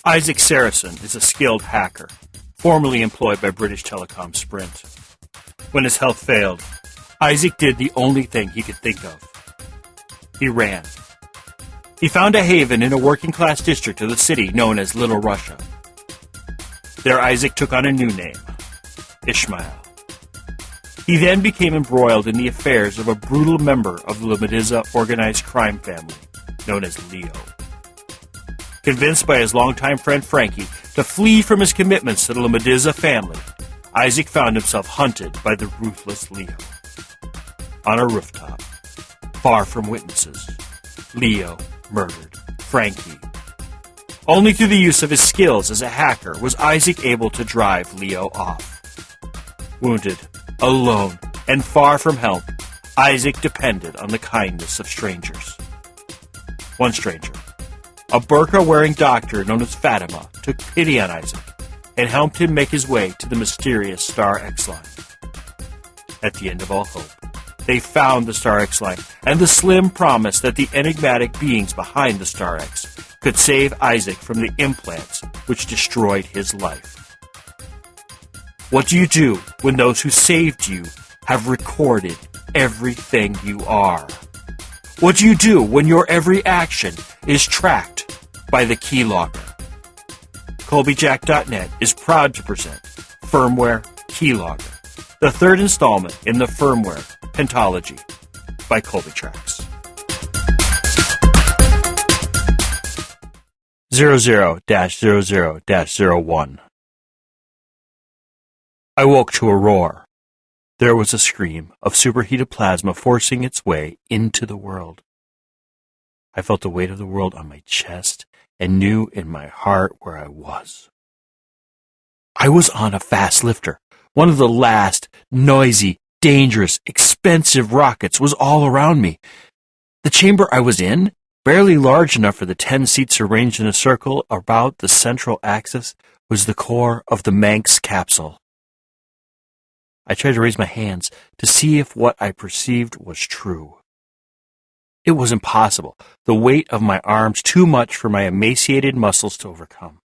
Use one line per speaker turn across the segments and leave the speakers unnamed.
Isaac Sarason is a skilled hacker, formerly employed by British Telecom-Sprint. When his health failed, Isaac did the only thing he could think of. He ran. He found a haven in a working-class district of the city known as Little Russia. There Isaac took on a new name, Ishmael. He then became embroiled in the affairs of a brutal member of the Lamadiza organized crime family, known as Leo. Convinced by his longtime friend Frankie to flee from his commitments to the Lamadiza family, Isaac found himself hunted by the ruthless Leo. On a rooftop, far from witnesses, Leo murdered Frankie. Only through the use of his skills as a hacker was Isaac able to drive Leo off. Wounded, alone, and far from help, Isaac depended on the kindness of strangers. One stranger, a burqa-wearing doctor known as Fatima, took pity on Isaac and helped him make his way to the mysterious Star X line. At the end of all hope, they found the Star X line and the slim promise that the enigmatic beings behind the Star X could save Isaac from the implants which destroyed his life. What do you do when those who saved you have recorded everything you are? What do you do when your every action is tracked by the Keylogger? Colbyjack.net is proud to present Firmware Keylogger, the third installment in the firmware pentology by Colbytrax. 00-00-01. I woke to a roar. There was a scream of superheated plasma forcing its way into the world. I felt the weight of the world on my chest and knew in my heart where I was. I was on a fast lifter. One of the last, noisy, dangerous, expensive rockets was all around me. The chamber I was in, barely large enough for the 10 seats arranged in a circle about the central axis, was the core of the Manx capsule. I tried to raise my hands to see if what I perceived was true. It was impossible, the weight of my arms too much for my emaciated muscles to overcome.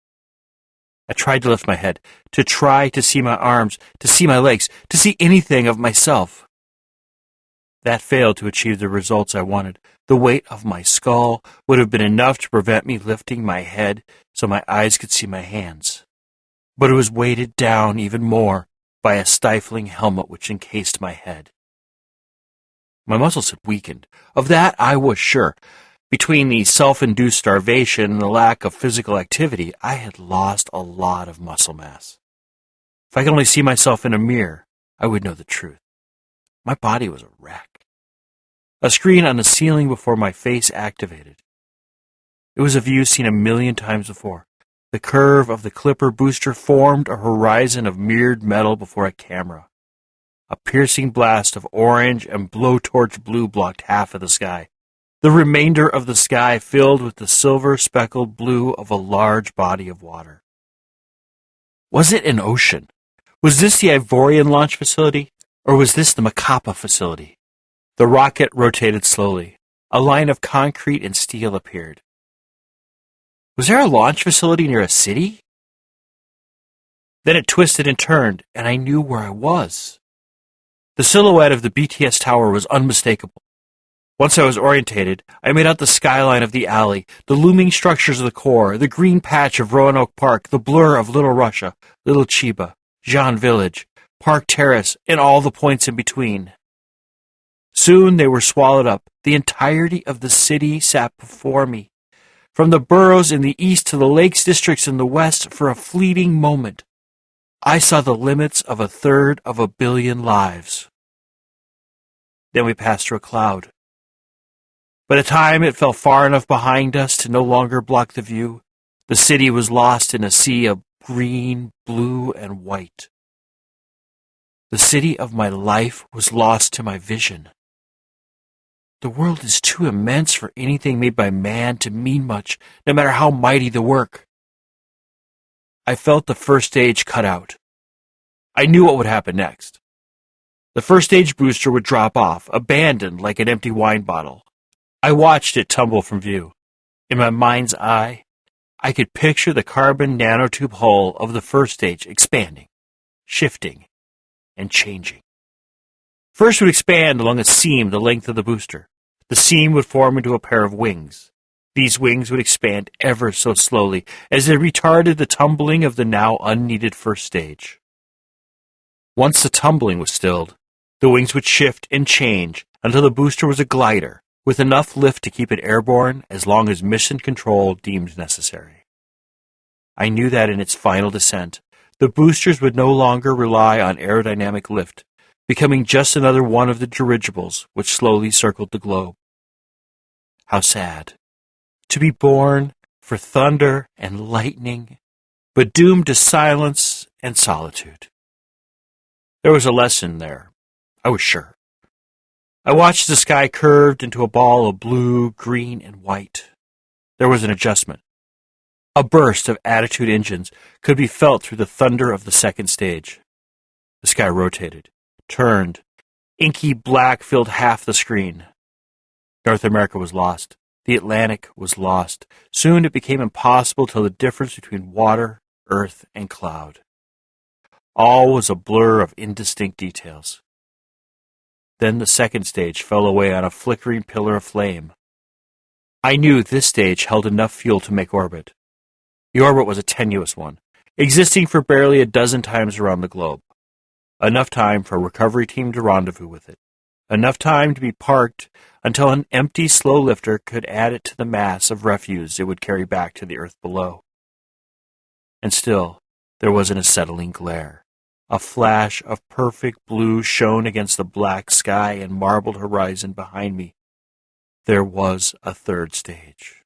I tried to lift my head, to try to see my arms, to see my legs, to see anything of myself. That failed to achieve the results I wanted. The weight of my skull would have been enough to prevent me lifting my head so my eyes could see my hands. But it was weighted down even more by a stifling helmet which encased my head. My muscles had weakened. Of that I was sure. Between the self-induced starvation and the lack of physical activity, I had lost a lot of muscle mass. If I could only see myself in a mirror, I would know the truth. My body was a wreck. A screen on the ceiling before my face activated. It was a view seen a million times before. The curve of the Clipper booster formed a horizon of mirrored metal before a camera. A piercing blast of orange and blowtorch blue blocked half of the sky. The remainder of the sky filled with the silver-speckled blue of a large body of water. Was it an ocean? Was this the Ivorian launch facility? Or was this the Macapa facility? The rocket rotated slowly. A line of concrete and steel appeared. Was there a launch facility near a city? Then it twisted and turned, and I knew where I was. The silhouette of the BTS tower was unmistakable. Once I was orientated, I made out the skyline of the alley, the looming structures of the core, the green patch of Roanoke Park, the blur of Little Russia, Little Chiba, Jean Village, Park Terrace, and all the points in between. Soon they were swallowed up. The entirety of the city sat before me. From the boroughs in the east to the lakes districts in the west, for a fleeting moment, I saw the limits of 1/3 of a billion lives. Then we passed through a cloud. By the time it fell far enough behind us to no longer block the view, the city was lost in a sea of green, blue, and white. The city of my life was lost to my vision. The world is too immense for anything made by man to mean much, no matter how mighty the work. I felt the first stage cut out. I knew what would happen next. The first stage booster would drop off, abandoned like an empty wine bottle. I watched it tumble from view. In my mind's eye, I could picture the carbon nanotube hull of the first stage expanding, shifting, and changing. First it would expand along a seam the length of the booster. The seam would form into a pair of wings. These wings would expand ever so slowly as they retarded the tumbling of the now unneeded first stage. Once the tumbling was stilled, the wings would shift and change until the booster was a glider, with enough lift to keep it airborne as long as mission control deemed necessary. I knew that in its final descent, the boosters would no longer rely on aerodynamic lift, becoming just another one of the dirigibles which slowly circled the globe. How sad. To be born for thunder and lightning, but doomed to silence and solitude. There was a lesson there, I was sure. I watched the sky curved into a ball of blue, green, and white. There was an adjustment. A burst of attitude engines could be felt through the thunder of the second stage. The sky rotated, turned. Inky black filled half the screen. North America was lost. The Atlantic was lost. Soon it became impossible to tell the difference between water, earth, and cloud. All was a blur of indistinct details. Then the second stage fell away on a flickering pillar of flame. I knew this stage held enough fuel to make orbit. The orbit was a tenuous one, existing for barely a dozen times around the globe. Enough time for a recovery team to rendezvous with it. Enough time to be parked until an empty slow lifter could add it to the mass of refuse it would carry back to the earth below. And still, there was an acetylene glare. A flash of perfect blue shone against the black sky and marbled horizon behind me. There was a third stage.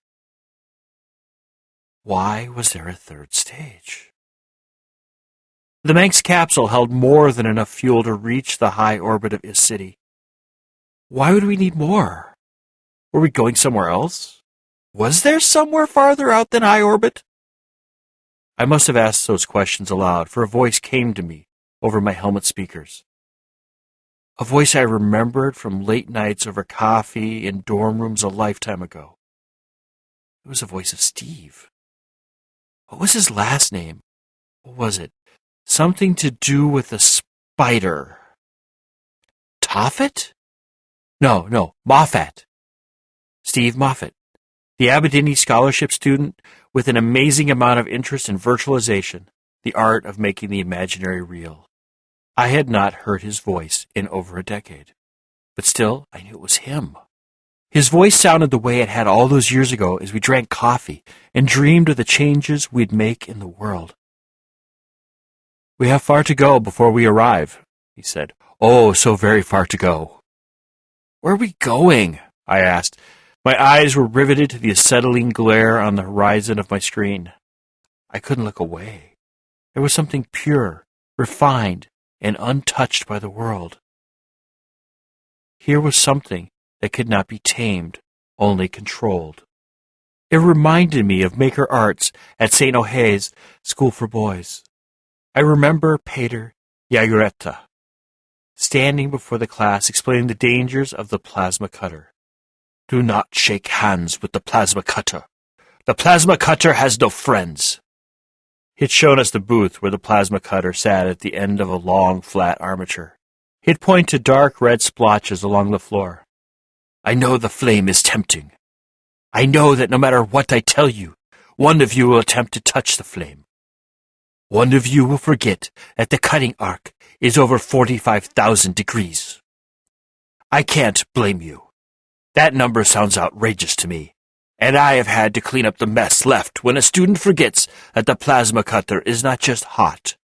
Why was there a third stage? The Manx capsule held more than enough fuel to reach the high orbit of Is City. Why would we need more? Were we going somewhere else? Was there somewhere farther out than high orbit? I must have asked those questions aloud, for a voice came to me over my helmet speakers. A voice I remembered from late nights over coffee in dorm rooms a lifetime ago. It was the voice of Steve. What was his last name? What was it? Something to do with a spider. Toffet? No, Moffat. Steve Moffat, the Aberdeen scholarship student with an amazing amount of interest in virtualization, the art of making the imaginary real. I had not heard his voice in over a decade, but still I knew it was him. His voice sounded the way it had all those years ago as we drank coffee and dreamed of the changes we'd make in the world. "We have far to go before we arrive," he said. "Oh, so very far to go." "Where are we going?" I asked. My eyes were riveted to the acetylene glare on the horizon of my screen. I couldn't look away. There was something pure, refined, and untouched by the world. Here was something that could not be tamed, only controlled. It reminded me of maker arts at St. O'Hay's School for Boys. I remember Pater Jageretta standing before the class explaining the dangers of the plasma cutter. "Do not shake hands with the plasma cutter. The plasma cutter has no friends." He had shown us the booth where the plasma cutter sat at the end of a long, flat armature. He had pointed to dark red splotches along the floor. "I know the flame is tempting. I know that no matter what I tell you, one of you will attempt to touch the flame. One of you will forget that the cutting arc is over 45,000 degrees. I can't blame you. That number sounds outrageous to me, and I have had to clean up the mess left when a student forgets that the plasma cutter is not just hot,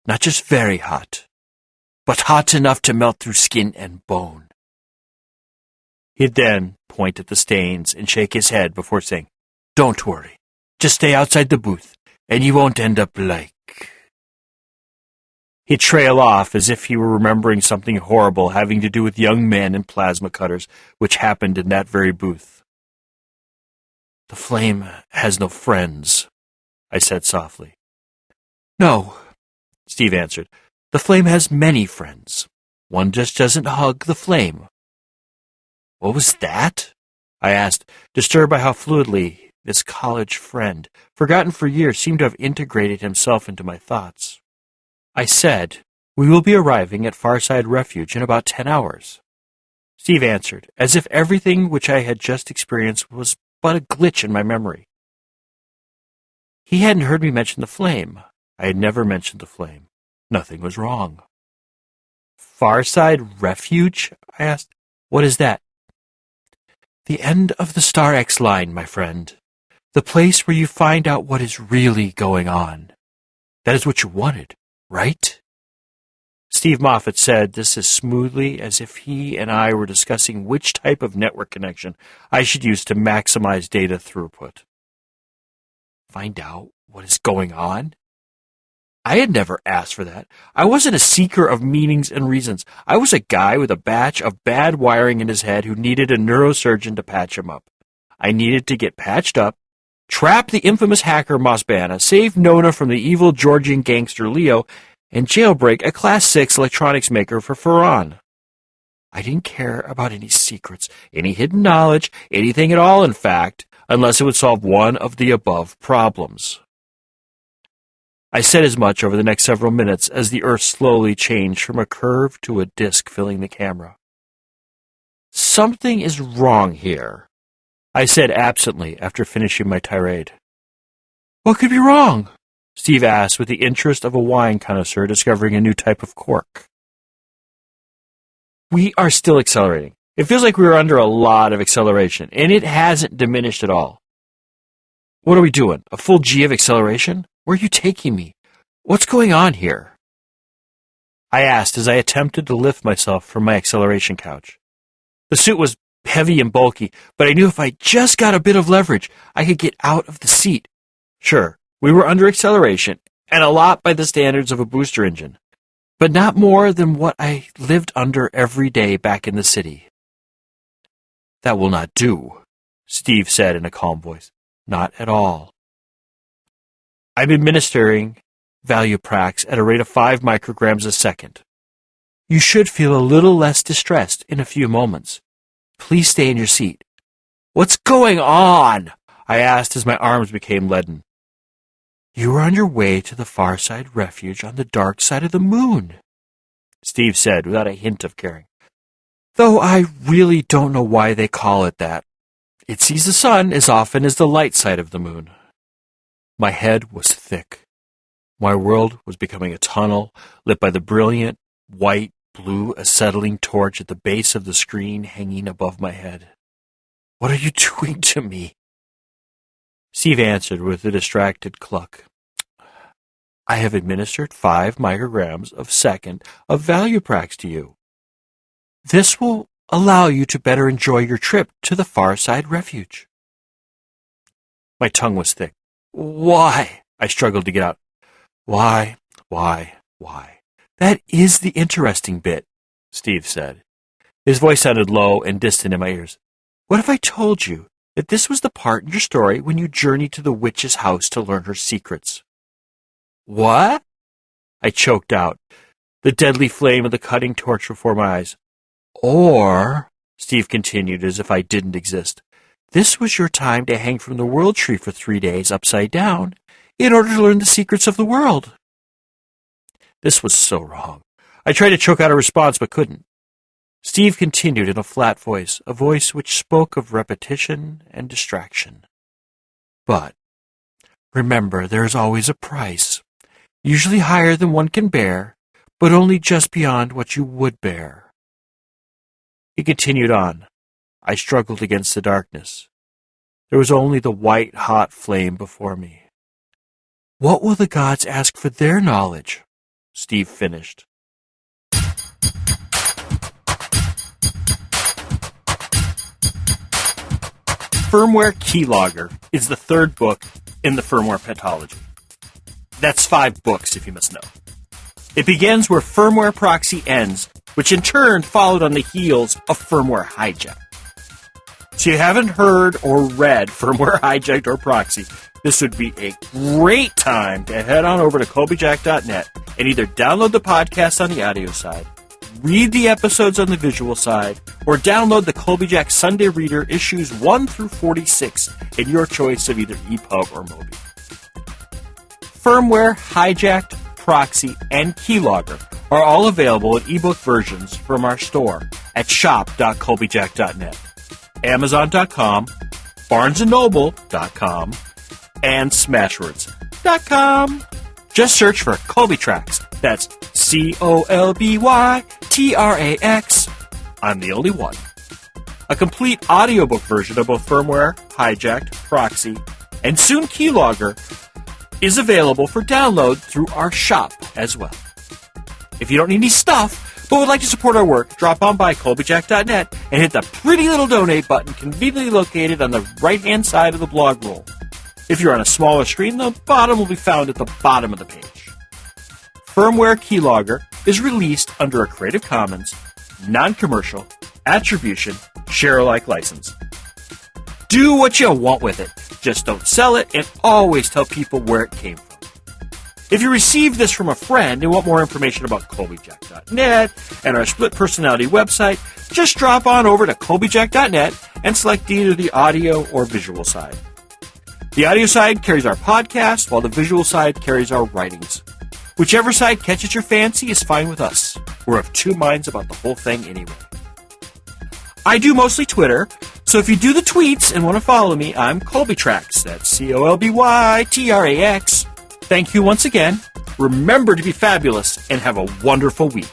not just very hot, but hot enough to melt through skin and bone." He'd then point at the stains and shake his head before saying, "Don't worry, just stay outside the booth, and you won't end up like..." He'd trail off as if he were remembering something horrible having to do with young men and plasma cutters, which happened in that very booth. "The flame has no friends," I said softly. "No," Steve answered. "The flame has many friends. One just doesn't hug the flame." "What was that?" I asked, disturbed by how fluidly This college friend, forgotten for years, seemed to have integrated himself into my thoughts. I said, "We will be arriving at Farside Refuge in about 10 hours. Steve answered, as if everything which I had just experienced was but a glitch in my memory. He hadn't heard me mention the flame. I had never mentioned the flame. Nothing was wrong. Farside Refuge? I asked. What is that? The end of the Star X line, my friend. The place where you find out what is really going on. That is what you wanted, right? Steve Moffat said this as smoothly as if he and I were discussing which type of network connection I should use to maximize data throughput. Find out what is going on? I had never asked for that. I wasn't a seeker of meanings and reasons. I was a guy with a batch of bad wiring in his head who needed a neurosurgeon to patch him up. I needed to get patched up, trap the infamous hacker Mosbana, save Nona from the evil Georgian gangster Leo, and jailbreak a Class 6 electronics maker for Ferran. I didn't care about any secrets, any hidden knowledge, anything at all, in fact, unless it would solve one of the above problems. I said as much over the next several minutes as the Earth slowly changed from a curve to a disk filling the camera. Something is wrong here, I said absently after finishing my tirade. What could be wrong? Steve asked with the interest of a wine connoisseur discovering a new type of cork. We are still accelerating. It feels like we are under a lot of acceleration, and it hasn't diminished at all. What are we doing? A full G of acceleration? Where are you taking me? What's going on here? I asked as I attempted to lift myself from my acceleration couch. The suit was heavy and bulky, but I knew if I just got a bit of leverage, I could get out of the seat. Sure, we were under acceleration, and a lot by the standards of a booster engine, but not more than what I lived under every day back in the city. That will not do, Steve said in a calm voice. Not at all. I'm administering Valuprax at a rate of 5 micrograms a second. You should feel a little less distressed in a few moments. Please stay in your seat. What's going on? I asked as my arms became leaden. You are on your way to the Farside Refuge on the dark side of the moon, Steve said without a hint of caring. Though I really don't know why they call it that. It sees the sun as often as the light side of the moon. My head was thick. My world was becoming a tunnel lit by the brilliant, white, blue acetylene torch at the base of the screen hanging above my head. What are you doing to me? Steve answered with a distracted cluck. I have administered 5 micrograms a second of Valuprax to you. This will allow you to better enjoy your trip to the Farside Refuge. My tongue was thick. Why? I struggled to get out. Why? That is the interesting bit, Steve said. His voice sounded low and distant in my ears. What if I told you that this was the part in your story when you journeyed to the witch's house to learn her secrets? What? I choked out, the deadly flame of the cutting torch before my eyes. Or, Steve continued as if I didn't exist, this was your time to hang from the world tree for 3 days upside down in order to learn the secrets of the world. This was so wrong. I tried to choke out a response but couldn't. Steve continued in a flat voice, a voice which spoke of repetition and distraction. But remember, there is always a price, usually higher than one can bear, but only just beyond what you would bear. He continued on. I struggled against the darkness. There was only the white, hot flame before me. What will the gods ask for their knowledge? Steve finished. Firmware Keylogger is the 3rd book in the firmware pentology. That's 5 books, if you must know. It begins where Firmware Proxy ends, which in turn followed on the heels of Firmware Hijacked. So you haven't heard or read Firmware Hijacked or Proxy, this would be a great time to head on over to Colbyjack.net and either download the podcast on the audio side, read the episodes on the visual side, or download the Colbyjack Sunday Reader issues 1 through 46 in your choice of either EPUB or Mobi. Firmware, Hijacked, Proxy, and Keylogger are all available in ebook versions from our store at shop.colbyjack.net, amazon.com, barnesandnoble.com, and smashwords.com. Just search for Colbytrax. That's Colbytrax. I'm the only one. A complete audiobook version of both Firmware, Hijacked, Proxy, and soon Keylogger is available for download through our shop as well. If you don't need any stuff, but would like to support our work, drop on by Colbyjack.net and hit the pretty little donate button conveniently located on the right-hand side of the blog roll. If you're on a smaller screen, the bottom will be found at the bottom of the page. Firmware Keylogger is released under a Creative Commons, non-commercial, attribution, share-alike license. Do what you want with it. Just don't sell it, and always tell people where it came from. If you received this from a friend and want more information about Colbyjack.net and our split personality website, just drop on over to Colbyjack.net and select either the audio or visual side. The audio side carries our podcast, while the visual side carries our writings. Whichever side catches your fancy is fine with us. We're of two minds about the whole thing anyway. I do mostly Twitter, so if you do the tweets and want to follow me, I'm Colbytrax. That's Colbytrax. Thank you once again. Remember to be fabulous and have a wonderful week.